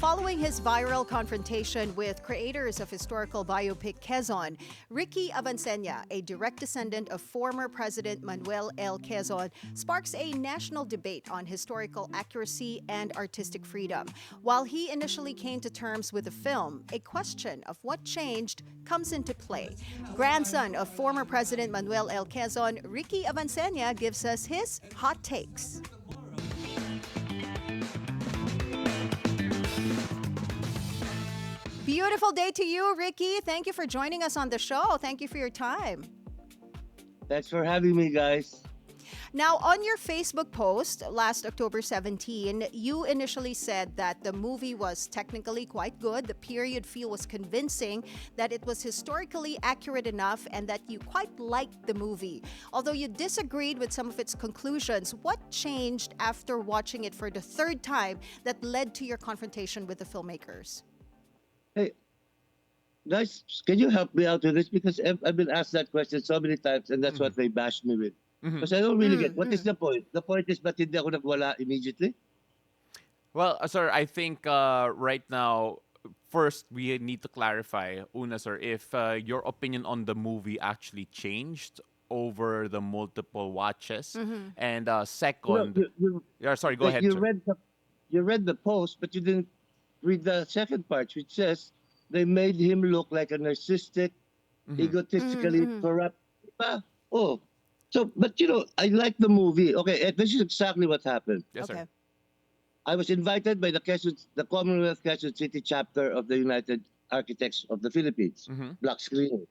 Following his viral confrontation with creators of historical biopic Quezon, Ricky Avanceña, a direct descendant of former President Manuel L. Quezon, sparks a national debate on historical accuracy and artistic freedom. While he initially came to terms with the film, a question of what changed comes into play. Grandson of former President Manuel L. Quezon, Ricky Avanceña gives us his hot takes. Beautiful day to you, Ricky. Thank you for joining us on the show. Thank you for your time. Thanks for having me, guys. Now, on your Facebook post last October 17, you initially said that the movie was technically quite good, the period feel was convincing, that it was historically accurate enough, and that you quite liked the movie. Although you disagreed with some of its conclusions, what changed after watching it for the third time that led to your confrontation with the filmmakers? Hey, guys, can you help me out with this? Because I've been asked that question so many times, and that's what they bashed me with. Because I don't really get what is the point. The point is, ba't hindi ako nagwala immediately? Well, sir, I think right now, first we need to clarify, Una, sir, if your opinion on the movie actually changed over the multiple watches, and second, yeah, sorry, go ahead. You Sir. read the post, but you didn't read the second part, which says they made him look like a narcissistic, egotistically corrupt. Diba? Oh, so but I like the movie. Okay, this is exactly what happened. Yes, Okay. sir. I was invited by the Commonwealth Quezon City chapter of the United Architects of the Philippines, black screening.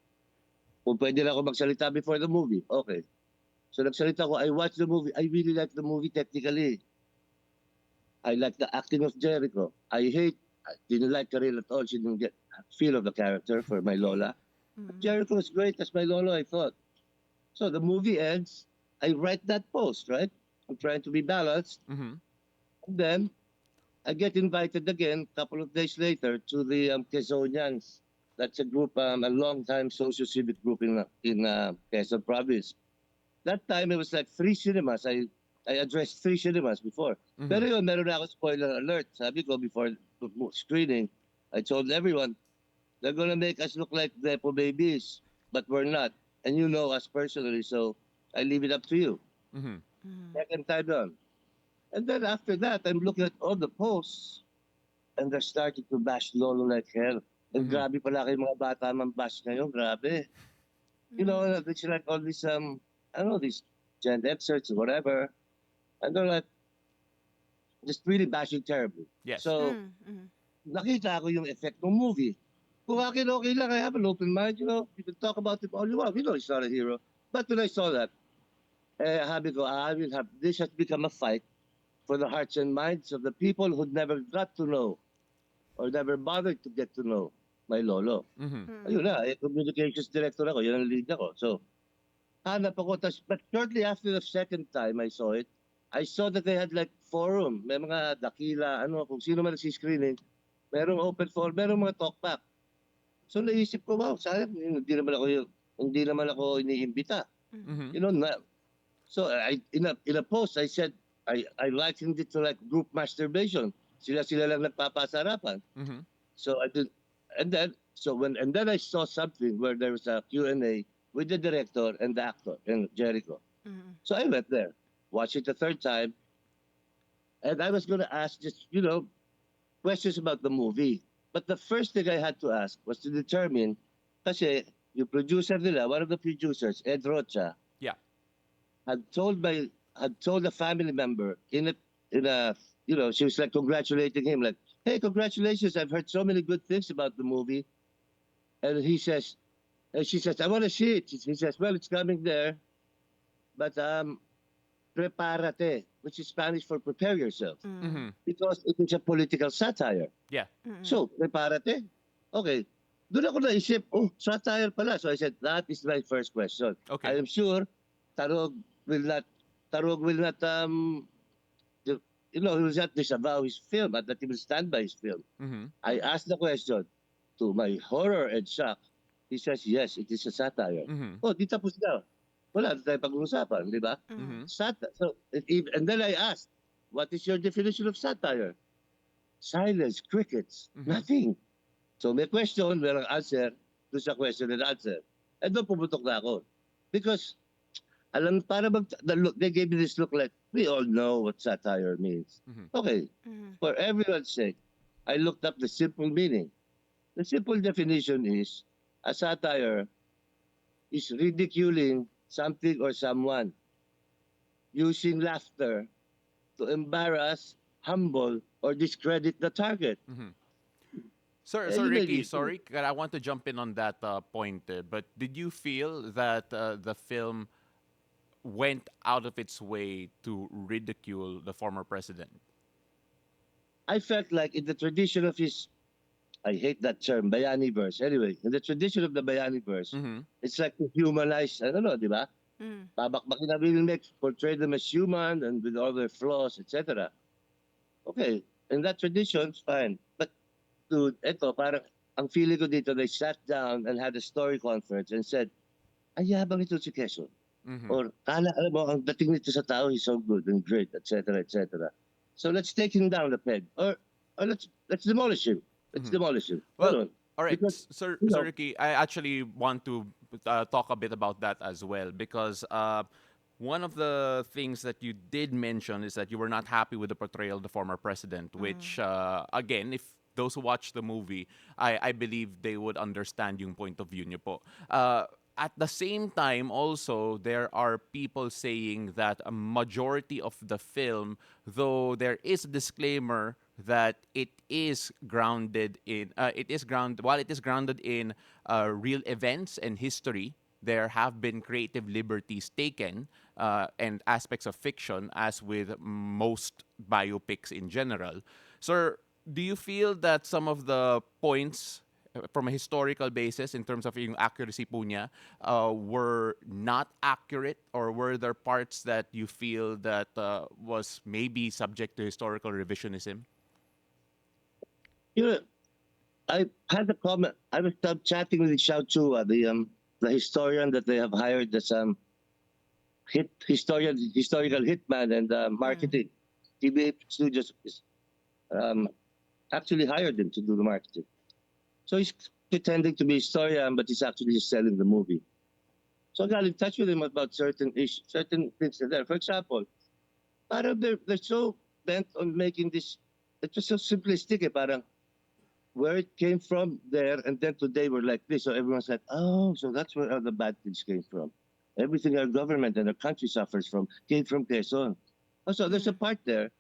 Kung pwede lang ako magsalita before the movie. Okay. So nagsalita ko, I watched the movie. I really like the movie technically. I like the acting of Jericho. I didn't like Karel at all. She didn't get a feel of the character for my Lola. Jericho was great as my Lolo, I thought. So the movie ends. I write that post, right? I'm trying to be balanced. And then I get invited again a couple of days later to the Quezonians. That's a group, a long-time socio-civic group in Quezon province. That time it was like 3 cinemas. I addressed 3 cinemas before. Pero yun, meron na ako spoiler alert. Sabi ko before the screening, I told everyone, they're gonna make us look like Depo babies, but we're not. And you know us personally, so I leave it up to you. Second time on. And then after that, I'm looking at all the posts, and they're starting to bash Lolo like hell. And grabe pala kayo mga bata man bash ngayon, grabe. It's like all these, I don't know, these Gen Xers or whatever. And they're like, just really bashing terribly. Yes. So, nakita ko yung effect ng movie. Kung akin, okay lang, I have an open mind, you can talk about it all you want. He's not a hero. But when I saw that, sabi ko, this has become a fight for the hearts and minds of the people who never got to know or never bothered to get to know my Lolo. Ayun na, communications director ako, yun ang lead ako. So, hanap ako. But shortly after the second time I saw it, I saw that they had like forum. May mga dakila, kung sino man nagsiscreening, merong open forum, merong mga talkback. So naisip ko, wow, sayang, hindi naman ako iniimbita. So in a post, I said, I likened it to like group masturbation. Sila lang nagpapasarapan. So I did, and then I saw something where there was a Q&A with the director and the actor and Jericho. So I went there, watched it the third time, and I was going to ask just questions about the movie. But the first thing I had to ask was to determine, kasi yung producer nila, one of the producers, Ed Rocha, Yeah. had told a family member in a she was like congratulating him, like, hey, congratulations, I've heard so many good things about the movie. And she says, I want to see it. He says, well, it's coming there, but prepárate, which is Spanish for prepare yourself, because it is a political satire. Yeah. So, prepárate. Okay. Doon ako naisip, satire pala. So I said, that is my first question. Okay. I am sure Tarog will not, he will not disavow his film, and that he will stand by his film. I asked the question. To my horror and shock, he says, yes, it is a satire. Oh, di tapos na. Wala na tayo pag-uusapan, di ba? So, and then I asked, what is your definition of satire? Silence, crickets, nothing. So may question, merong answer, doon sa question and answer. And doon pumutok na ako. Because, alam, they gave me this look like, we all know what satire means. Okay, for everyone's sake, I looked up the simple meaning. The simple definition is, a satire is ridiculing something or someone, using laughter to embarrass, humble, or discredit the target. Sir, You may Ricky, be- sorry, I want to jump in on that point. But did you feel that the film went out of its way to ridicule the former president? I felt like in the tradition of his, I hate that term, Bayani verse. Anyway, in the tradition of the Bayani verse, it's like to humanize, I don't know, di ba? Babakbakin na will make, portray them as human and with all their flaws, etc. Okay, in that tradition, it's fine. But dude, eto, parang, ang feeling ko dito, they sat down and had a story conference and said, ay, yabang ito si Quezon. Or, alam mo, ang dating nito sa tao, he's so good and great, etc., etc. So let's take him down a peg. Or let's demolish him. Let's demolish him. Well, all right, Because, Sir you know- Ricky, I actually want to talk a bit about that as well because one of the things that you did mention is that you were not happy with the portrayal of the former president, which, again, if those who watch the movie, I believe they would understand yung point of view niyo po. At the same time, also, there are people saying that a majority of the film, though there is a disclaimer that it is grounded in, while it is grounded in real events and history, there have been creative liberties taken and aspects of fiction, as with most biopics in general. Sir, do you feel that some of the points from a historical basis in terms of yung accuracy po niya were not accurate, or were there parts that you feel that was maybe subject to historical revisionism? You know, I had a comment. I was chatting with Xiao Chua, the historian that they have hired as historical hitman and marketing. TBA Studios actually hired him to do the marketing. So he's pretending to be a historian, but he's actually just selling the movie. So I got in touch with him about certain issues, certain things there. For example, parang they're so bent on making this, it's just so simplistic, parang where it came from there, and then today we're like this. So everyone's like, oh, so that's where all the bad things came from. Everything our government and our country suffers from came from Quezon. Also, there's a part there.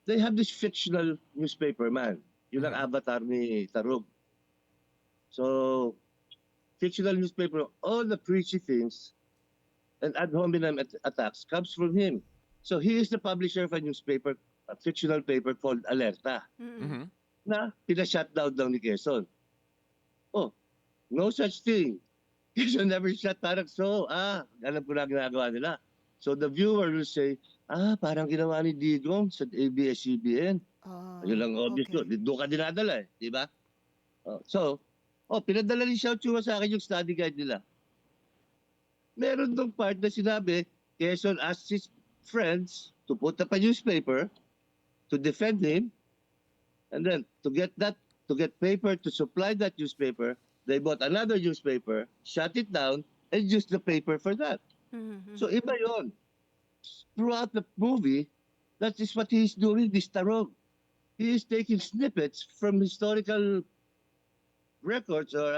They have this fictional newspaper man. Yun ang avatar ni Tarog. So, fictional newspaper, all the preachy things and ad hominem attacks comes from him. So he is the publisher of a newspaper, a fictional paper called Alerta. Na pina-shut down ni Quezon. Oh, no such thing. Quezon never shut parang alam ko na ginagawa nila. So the viewer will say, parang ginawa ni Digong sa ABS-CBN. Yun lang obvious ko. Doon ka dinadala di ba? Pinadala ni Xiao Chua sa akin yung study guide nila. Meron dong part na sinabi, Quezon asked his friends to put up a newspaper to defend him, and then to get paper to supply that newspaper, they bought another newspaper, shut it down, and used the paper for that. So iba yon. Throughout the movie, that is what he's doing, this Tarog. He is taking snippets from historical records, or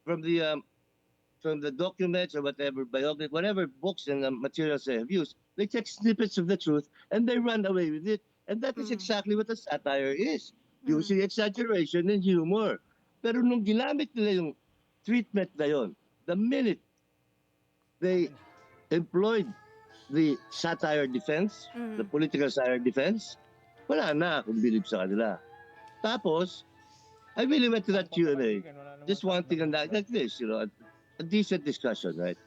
from the documents or whatever biography, whatever books and materials they have used. They take snippets of the truth and they run away with it, and that is exactly what a satire is, using exaggeration and humor. Pero nung ginamit nila yung treatment na yon, the minute they employed the satire defense, the political satire defense, wala na akong believe sa kanila. Tapos, I really went to that Q&A, just wanting like this, a decent discussion, right?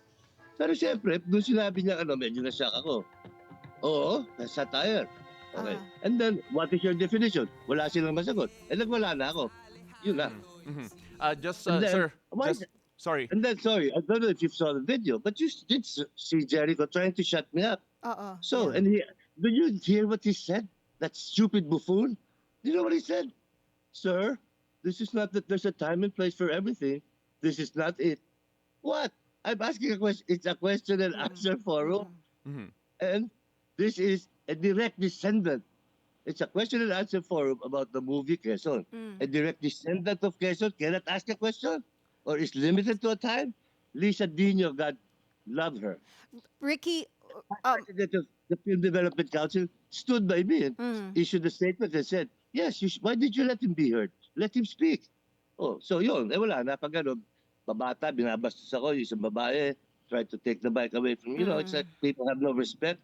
Pero siyempre, doon sinabi niya, medyo na-shock ako. Oo, satire. Okay. And then, what is your definition? Wala silang masagot. And then, wala na ako. Yun lang. Sir, sorry. And then, sorry, I don't know if you saw the video, but you did see Jericho trying to shut me up. So, and did you hear what he said? That stupid buffoon? You know what he said? Sir, this is not that there's a time and place for everything. This is not it. What? I'm asking a question. It's a question and answer forum. Mhm. And this is a direct descendant. It's a question and answer forum about the movie Quezon. A direct descendant of Quezon cannot ask a question or is limited to a time. Lisa Dino, God love her. Ricky, um, President of the Film Development Council stood by me and mm, issued a statement and said, yes, why did you let him be heard? Let him speak. Oh, so yun, wala, napagano, babata, binabastos ako, yung isang babae, tried to take the bike away from, it's like people have no respect.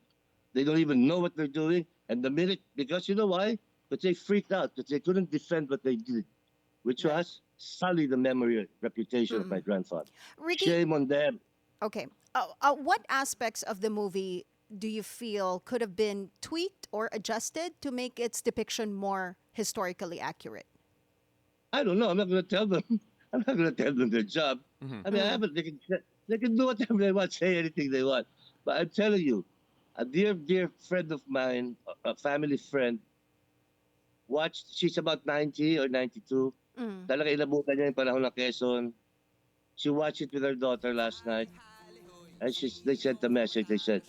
They don't even know what they're doing. And the minute, because you know why? Because they freaked out, because they couldn't defend what they did, which right. was sully the memory, reputation of my grandfather. Ricky, Shame on them. okay. What aspects of the movie do you feel could have been tweaked or adjusted to make its depiction more historically accurate? I don't know. I'm not going to tell them. I'm not going to tell them their job. Mhm. I mean, I haven't. They can do whatever they want, say anything they want. But I'm telling you, a dear friend of mine, a family friend, watched. She's about 90 or 92. Mm. Talaga inabutan niya yung panahon ng Quezon. She watched it with her daughter last night, and they sent a message. They said,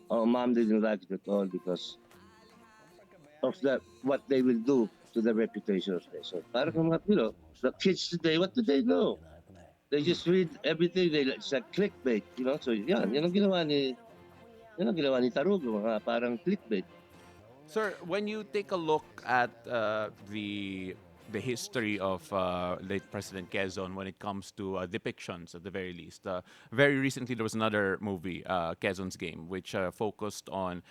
"Oh, mom didn't like it at all because of what they will do to the reputation of Quezon." Parang the kids today, what do they know? They just read everything. It's like clickbait. So yan ang ginawa ni Tarog, mga parang clickbait. Sir, when you take a look at the history of late President Quezon when it comes to depictions, at the very least, very recently there was another movie, Quezon's Game, which focused on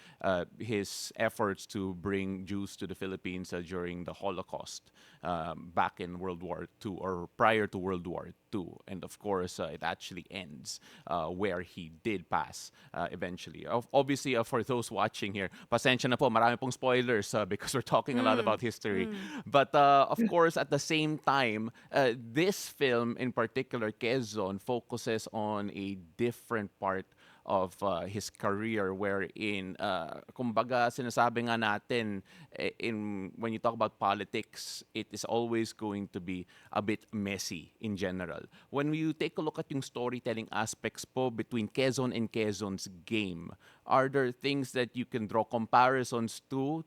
his efforts to bring Jews to the Philippines during the Holocaust back in World War II or prior to World War II, and of course it actually ends where he did pass eventually. Obviously, for those watching here, pasensya na po, marami pong spoilers because we're talking a lot about history. But of course, at the same time, this film in particular, Quezon, focuses on a different part of his career wherein kumbaga sinasabi nga natin when you talk about politics, it is always going to be a bit messy in general. When you take a look at yung storytelling aspects po between Quezon and Quezon's Game, are there things that you can draw comparisons to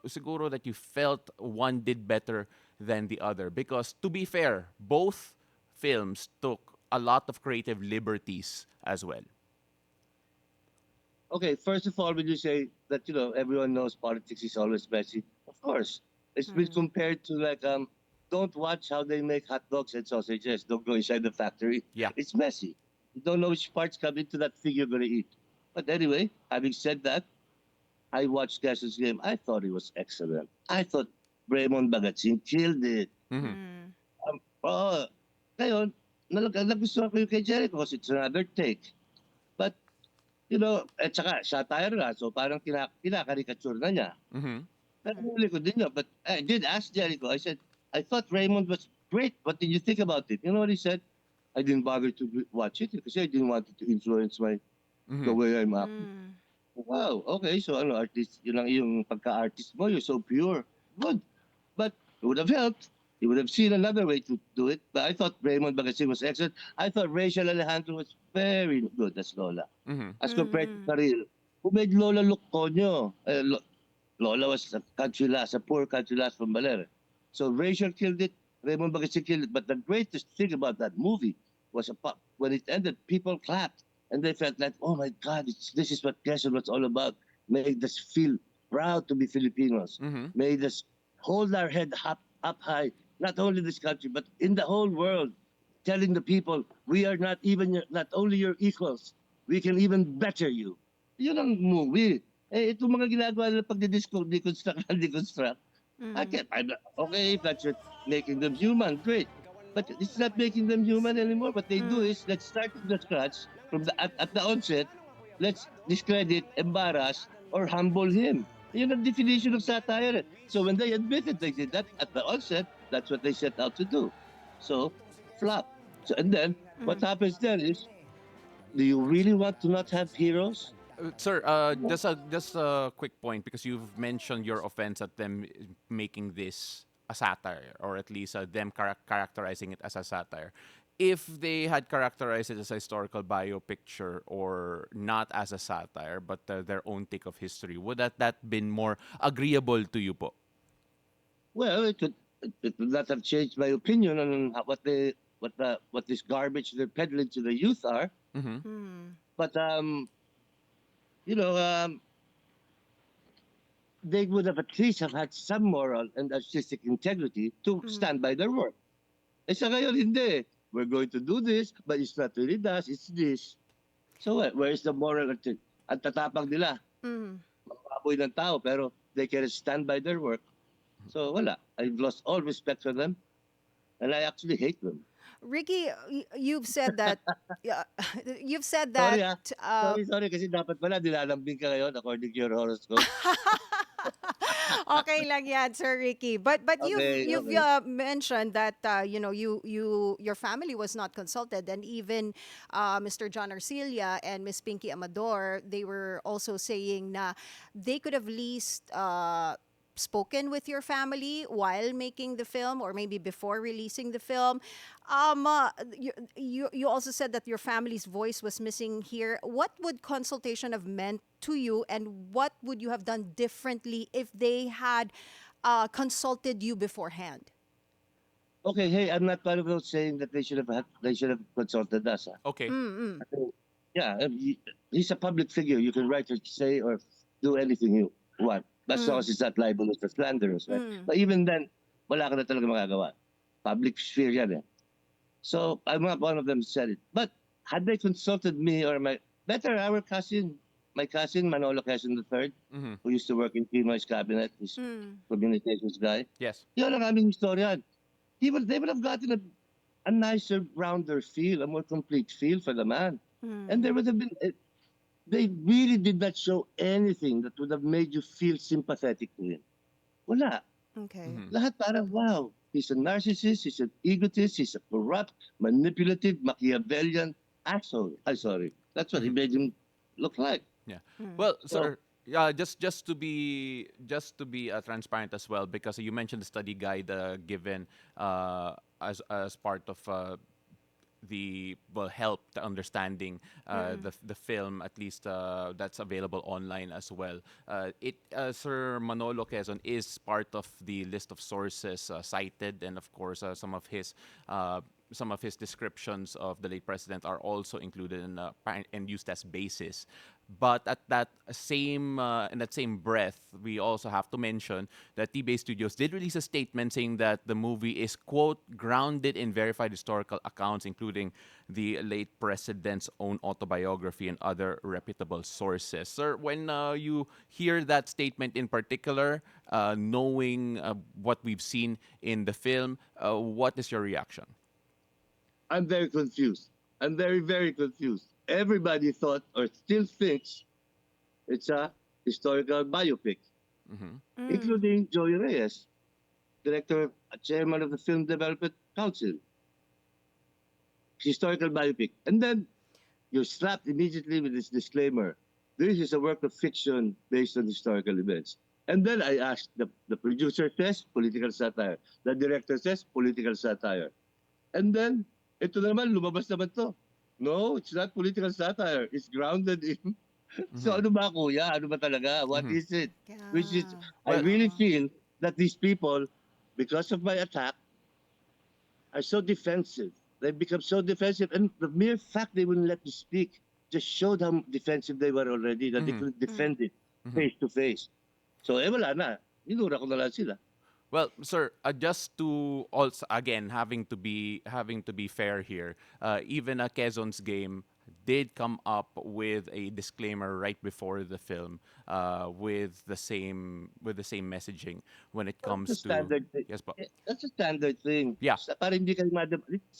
siguro that you felt one did better than the other? Because to be fair, both films took a lot of creative liberties as well. Okay, first of all, when you say that everyone knows politics is always messy, of course, it's been compared to like don't watch how they make hot dogs and sausages. Don't go inside the factory. Yeah. It's messy. You don't know which parts come into that thing you're gonna eat. But anyway, having said that, I watched Quezon's Game. I thought it was excellent. I thought Raymond Bagatsing killed it. Oh, ngayon, nagustuhan ko yung kay Jericho because it's another take. But at saka satire nga, so parang kinakarikature na niya. Pero huli ko din yun. But I did ask Jericho, I said, I thought Raymond was great. What did you think about it? You know what he said? I didn't bother to watch it because I didn't want it to influence the way I'm acting. Wow, okay, so artist, yun ang yung pagka-artist mo, you're so pure. Good. But it would have helped. You would have seen another way to do it. But I thought Raymond Bagasin was excellent. I thought Rachel Alejandro was very good as Lola. As compared to Karil, who made Lola look konyo. Lola was a country lass, a poor country lass from Baler. So Rachel killed it, Raymond Bagasin killed it. But the greatest thing about that movie was when it ended, people clapped. And they felt like, oh my God, this is what Quezon was all about. Made us feel proud to be Filipinos. Made us hold our head up high, not only this country, but in the whole world, telling the people, we are not only your equals, we can even better you. Yun ang movie. Itong mga ginagawa nila pag deconstruct. Okay, if that's making them human, great. But it's not making them human anymore. What they do is, let's start from the scratch, at the onset, let's discredit, embarrass, or humble him. Yun ang definition of satire. So when they admitted they did that at the onset, that's what they set out to do. So, flop. So, and then, what happens then is, do you really want to not have heroes? Sir, just a quick point because you've mentioned your offense at them making this a satire, or at least them characterizing it as a satire. If they had characterized it as a historical biopicture or not as a satire, but their own take of history, would that been more agreeable to you, po? Well, it would not have changed my opinion on what this garbage they're peddling to the youth are. Mm-hmm. Mm. But you know, they would have at least have had some moral and artistic integrity to Mm. stand by their work. Eh sa ngayon, hindi. We're going to do this, but it's not really that, it's this. So where is the moral? Ang tatapang nila, Mm. mababoy ng tao, pero they can stand by their work. So wala. I've lost all respect for them, and I actually hate them. Ricky, you've said that. Yeah, you've said Sorry that. ah. Sorry, kasi dapat pala nilalambing ka ngayon according to your horoscope. Okay lang yan, Sir Ricky. But Okay, you've okay. mentioned that your family was not consulted, and even Mr. John Arcilla and Miss Pinky Amador, they were also saying na they could have least spoken with your family while making the film, or maybe before releasing the film. You also said that your family's voice was missing here. What would consultation have meant to you, and what would you have done differently if they had consulted you beforehand? Okay, hey, I'm not part of those saying that they should have consulted us. Ah. Okay. Mm-mm. Yeah, he's a public figure. You can write or say or do anything you want. As long as it's not libelous or slanderous, right? Mm. But even then, wala ka na talaga magagawa. Public sphere yan eh. So I'm not one of them who said it. But had they consulted me or my cousin Manolo Quezon III, Mm-hmm. who used to work in Pinoy's cabinet, he's Mm. communications guy. Yes. Yun ang aming historian. They would have gotten a nicer, rounder feel, a more complete feel for the man. And Mm. there would have been, they really did not show anything that would have made you feel sympathetic to him. Wala. Okay. Mm-hmm. Lahat parang, wow, he's a narcissist, he's an egotist, he's a corrupt, manipulative, Machiavellian asshole. I'm sorry. That's what he made him look like. Yeah. Mm. Well, So, sir, just to be transparent as well, because you mentioned the study guide given as part of the help to understanding the film, at least that's available online as well. It Sir Manolo Quezon is part of the list of sources cited, and of course some of his descriptions of the late president are also included and used as basis. But at that same in that same breath, we also have to mention that T-Bay Studios did release a statement saying that the movie is, quote, grounded in verified historical accounts, including the late president's own autobiography and other reputable sources. Sir, when you hear that statement in particular, knowing what we've seen in the film, what is your reaction? I'm very confused. I'm very, very confused. Everybody thought or still thinks it's a historical biopic, Mm-hmm. Mm. including Joey Reyes, director, chairman of the Film Development Council. Historical biopic. And then you're slapped immediately with this disclaimer. This is a work of fiction based on historical events. And then I asked, the producer says political satire. The director says political satire. And then, ito naman, lumabas naman to. No, it's not political satire. It's grounded in... So Mm-hmm. ano ba, kuya? Ano ba talaga? What Mm-hmm. is it? Which is, Yeah. I Well, really feel that these people, because of my attack, are so defensive. They've become so defensive. And the mere fact they wouldn't let me speak just showed how defensive they were already, that they mm-hmm. couldn't defend it Mm-hmm. face to face. So, wala na. Inura ko na lang sila. Well, sir, just to also again having to be fair here, even Quezon's game did come up with a disclaimer right before the film, with the same messaging when it That's a comes to standard thing. yes, but That's a standard thing. yeah, Para hindi kayo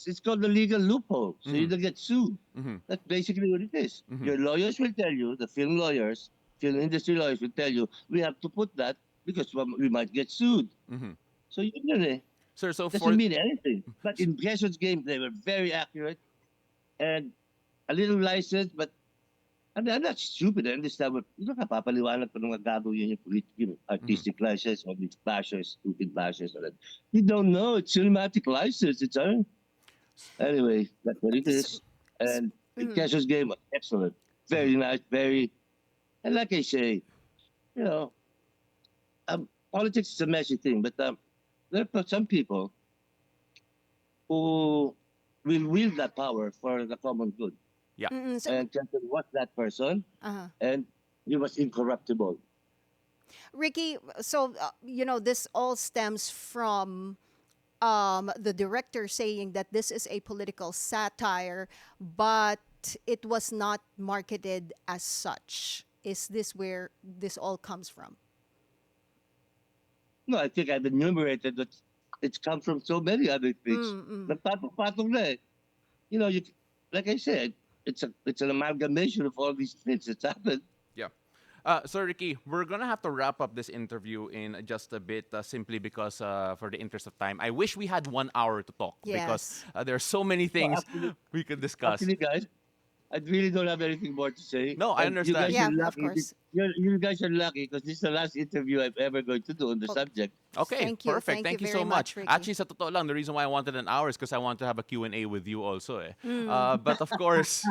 it's called the legal loophole. So you mm-hmm. don't get sued. Mm-hmm. That's basically what it is. Mm-hmm. Your lawyers will tell you, the film lawyers, film industry lawyers will tell you, we have to put that because we might get sued. Mm-hmm. So yun eh. Sir, so Doesn't for mean anything. But in Quezon's game, they were very accurate and a little licensed, but I'm not stupid. I understand what, kapapaliwanag pa ng mga gago yun yung yung artistic license, all these bashers, stupid bashers. All that. You don't know. It's cinematic license. It's anyway, that's what it This- is. And Quezon's game was excellent. Very nice, very, and like I say, you know, politics is a messy thing, but there are some people who will wield that power for the common good. Yeah. So, And Quezon was that person, and he was incorruptible. Ricky, so this all stems from the director saying that this is a political satire, but it was not marketed as such. Is this where this all comes from? No, I think I've enumerated that it's come from so many other things. Nagpapatong na eh. You know, like I said, it's an amalgamation of all these things that's happened. Yeah. So Ricky, we're gonna have to wrap up this interview in just a bit, simply because, for the interest of time, I wish we had 1 hour to talk because Yes. there are so many things actually- we could discuss. Actually, guys, I really don't have anything more to say. No, I And understand. You guys Yeah, are of lucky. course. You guys are lucky because this is the last interview I'm ever going to do on the subject. Okay, Thank you. perfect. Thank you so very much, Ricky. Actually, sa totoo lang, the reason why I wanted an hour is because I want to have a Q&A with you also. But of course,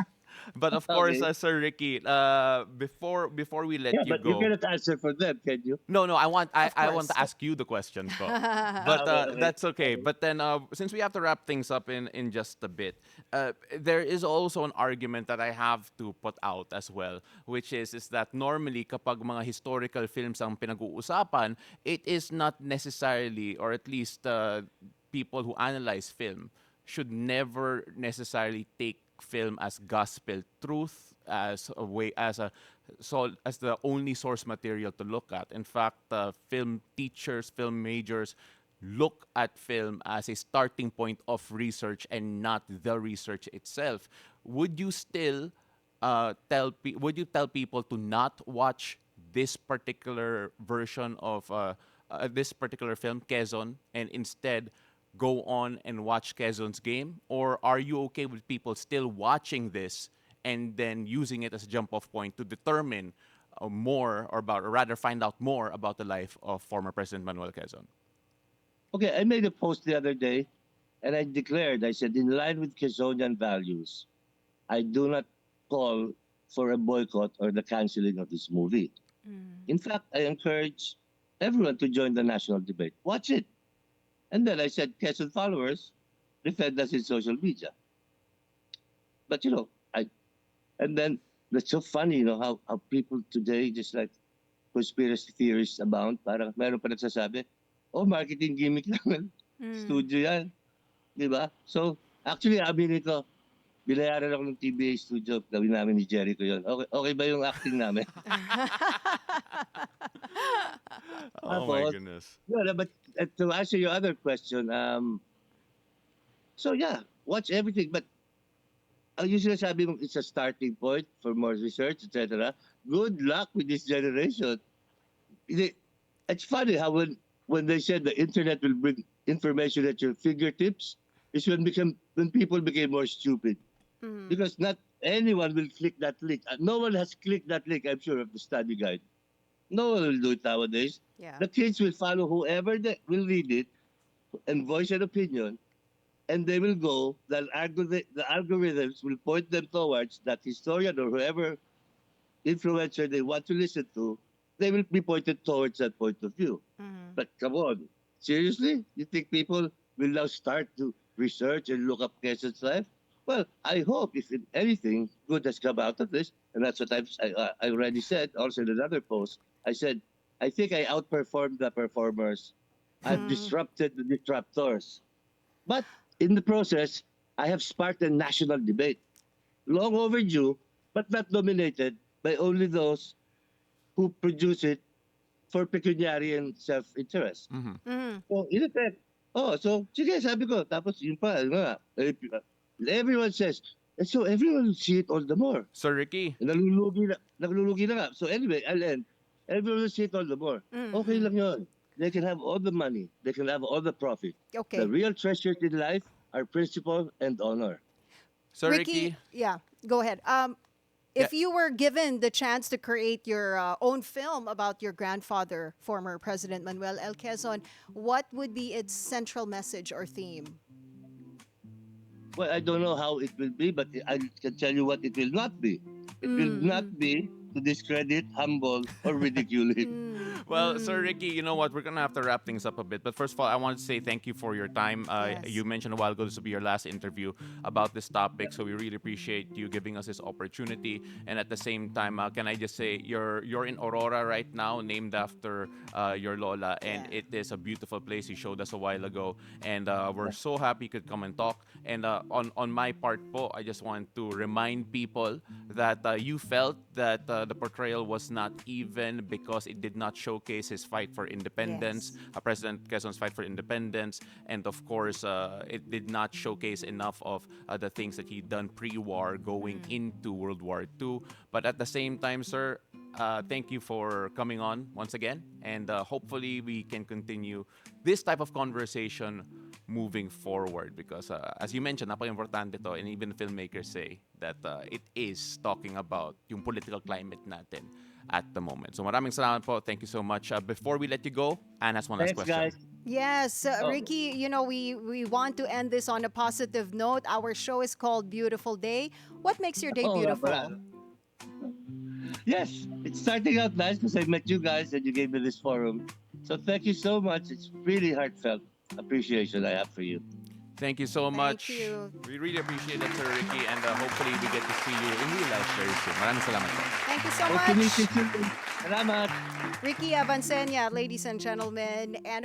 Okay. Sir Ricky, before we let Yeah, you but go. you cannot answer for them, can you? No, I want I want course. to ask you the question, ko. But Okay. that's okay. But then, since we have to wrap things up in just a bit, there is also an argument that I have to put out as well, which is that normally kapag mga historical films ang pinag-uusapan, it is not necessarily, or at least people who analyze film should never necessarily take film as gospel truth, as a way, as the only source material to look at. In fact, film teachers, film majors look at film as a starting point of research and not the research itself. Would you still would you tell people to not watch this particular version of this particular film, Quezon, and instead go on and watch Quezon's game? Or are you okay with people still watching this and then using it as a jump-off point to determine more, or rather find out more about the life of former President Manuel Quezon? Okay, I made a post the other day, and I said, in line with Quezonian values, I do not call for a boycott or the canceling of this movie. In fact, I encourage everyone to join the national debate. Watch it. And then I said, Quezon followers, defend us in social media. But, and then that's so funny, how people today just like conspiracy theorists abound. Parang meron pa nagsasabi, marketing gimmick lang. Studio yan. Di ba? So, actually, aminin ko, binayaran ako ng TBA studio. Gawin namin ni Jericho yun. Okay ba yung acting namin? Oh my goodness. Yeah, but to answer your other question, so yeah, watch everything. But usually sabi mo it's a starting point for more research, etc. Good luck with this generation. It's funny how when they said the internet will bring information at your fingertips, is when people became more stupid. Because not anyone will click that link. No one has clicked that link, I'm sure, of the study guide. No one will do it nowadays. Yeah. The kids will follow whoever will read it and voice an opinion, and they will go. The algorithms will point them towards that historian or whoever influencer they want to listen to. They will be pointed towards that point of view. But come on, seriously? You think people will now start to research and look up Quezon's life? Well, I hope, if anything good has come out of this, and that's what I already said, also in another post, I said, I think I outperformed the performers. I've disrupted the disruptors. But in the process, I have sparked a national debate. Long overdue, but not dominated by only those who produce it for pecuniary and self-interest. So, in effect, so, sige, sabi ko, tapos yun pa, everyone says, and so everyone will see it all the more. Sir Ricky. Naglulugi na nga. So anyway, I'll end. Everyone will see it all the more. Okay lang yun. They can have all the money. They can have all the profit. Okay. The real treasures in life are principle and honor. Sir Ricky, yeah, go ahead. If you were given the chance to create your own film about your grandfather, former President Manuel L. Quezon, what would be its central message or theme? Well, I don't know how it will be, but I can tell you what it will not be. It will not be to discredit, humble, or ridicule it. Well, Sir Ricky, you know what? We're gonna have to wrap things up a bit. But first of all, I want to say thank you for your time. Yes. You mentioned a while ago this will be your last interview about this topic, so we really appreciate you giving us this opportunity. And at the same time, can I just say you're in Aurora right now, named after your Lola, and Yeah. it is a beautiful place. You showed us a while ago, and we're so happy you could come and talk. And on my part, po, I just want to remind people that you felt that the portrayal was not even because it did not showcase his fight for independence, Yes. President Quezon's fight for independence, and of course, it did not showcase enough of the things that he done pre-war going into World War II. But at the same time, sir, thank you for coming on once again, and hopefully we can continue this type of conversation moving forward because as you mentioned, napaka-importante to, and even filmmakers say that it is talking about yung political climate natin at the moment. So maraming salamat po. Thank you so much. Before we let you go, Anne has one last Thanks, question. guys. Yes, Oh. Ricky, you know, we want to end this on a positive note. Our show is called Beautiful Day. What makes your day Oh, beautiful? wala. Yes, it's starting out nice because I met you guys and you gave me this forum. So thank you so much. It's really heartfelt appreciation I have for you. Thank you so much. you. We really appreciate it, Sir Ricky, and hopefully we get to see you in real life very soon. Maraming salamat po. Thank you so Hope to meet you much, soon. Salamat. Ricky Avanceña, ladies and gentlemen. And